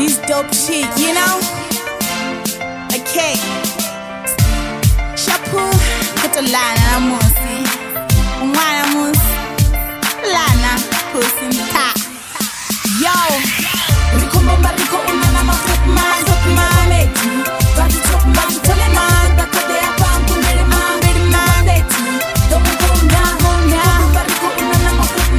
this dope shit, you know? Okay. Shapu, kuto lana na musi. Mwana musi. Lana, pussy ta. Yo. Rico bomba, rico unana ma flip man, flip man, lady. Body chop man, tell it man, back of the apam, ready man, lady. Don't go down, bomba, rico unana ma flip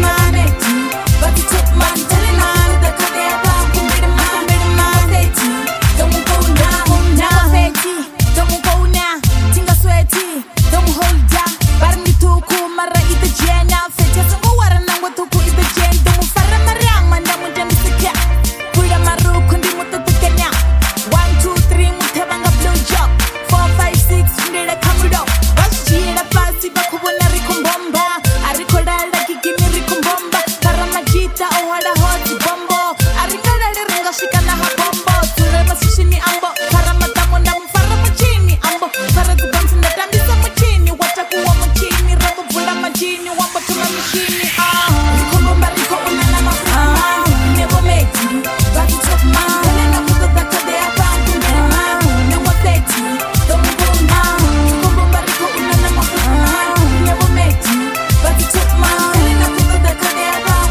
man, lady. Body chop man, tell it man, back of the apam, ready man, lady. Don't go down, lady. Don't go now, tinga sweaty, don't hold down. Barni tuku mara ita jena, fetcha sango wara nangwa tuku ita jen, don't fara marang manda munda misakya. Kuida maru kundi muta tukenya. 1, 2, 3 muta banga blue job. 4, 5, 6 ndeda kamudo. Washira pasi bakubona rikumbomba. Arikoda kikini rikumbomba. Karamajita ohada hoti bombo. Arikoda ringa shikana ha bombo. Turema sushini ambo. Karamatamu na mfara machini ambo. Fara tubansi na tambisa machini. Watakuwa machini. Rabu vula machini. Wamba tuna machini. Rikumbomba riko unana mafuma. Never made you. Body chop man. Telena kuta taka de apam. Never made you. Don't go now. Rikumbomba riko unana mafuma. Never made you. Body chop man. Telena kuta taka de apam.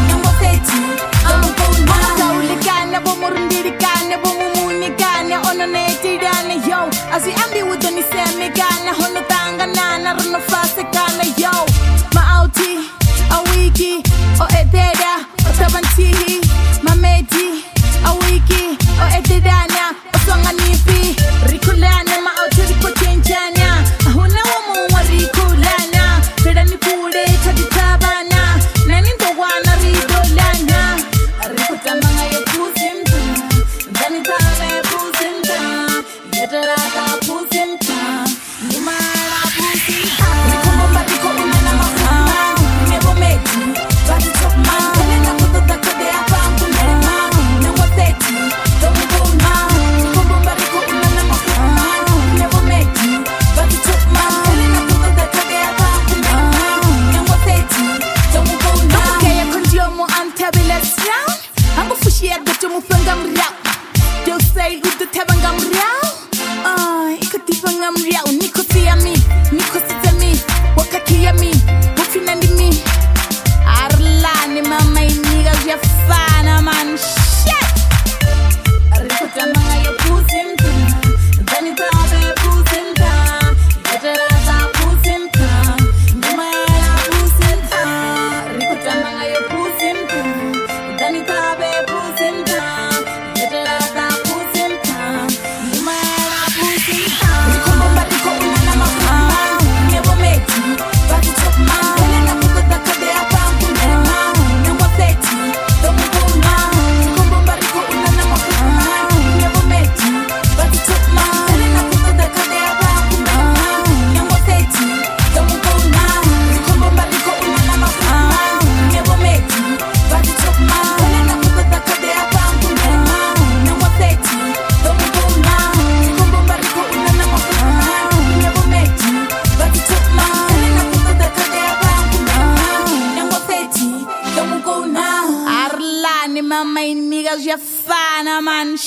Never made you. Don't go now. Taulikana bomurundirikana bomumunikana ononetirana yo. Asi ambi wudoni semigana hono tangana runo fasekana yo. Maauti, a wiki, o ededa, o tabantihi, mamedi, a wiki, o ededana, o songanipi, rikulana, maauti rikochenjana, ahuna wamu wa rikulana, pedani pule kaditabana, naninto wana ridolana, rikutamanga yo pusimta, zanitare pusimta, yetarata pusimta, nimara pusimta. Rikumbomba riko unana mafuma, never made you. Body chop man, telena kuta taka de apam, never made you. Don't go now. Rikumbomba riko unana mafuma, never made you. Body chop man, telena kuta taka de apam, never made you. Don't go now. Okay, I conjure mo antabilas round. I'm a fushi at the tumufangam rap. Yo say udu tabangam rap. Ikatipangam rap. Niko siyami, niko sitami, wakati yami, wafinandi mi. Arlani mama iniga ya fana man shit. Rikutamanga yo pusimta, zanita abe pusimta, yetarata pusimta, nimara pusimta. Rikutamanga yo pusimta, zanita abe pusimta, yetarata pusimta, nimara pusimta. Rikumbomba riko unana mafuma, never made you. Body chop man, telena kuta taka de apam, never made you. Don't go now. Rikumbomba riko unana mafuma, never made you. Body chop man, telena kuta taka de apam, never made you. Don't go now. Rikumbomba riko unana mafuma, never made you. Body chop man, telena kuta taka de apam, never made you. Don't go now. Rikumbomba riko unana mafuma, never made you. Body chop man, telena kuta taka de apam, never made you. Don't go now. Arlani mama iniga ya fana man.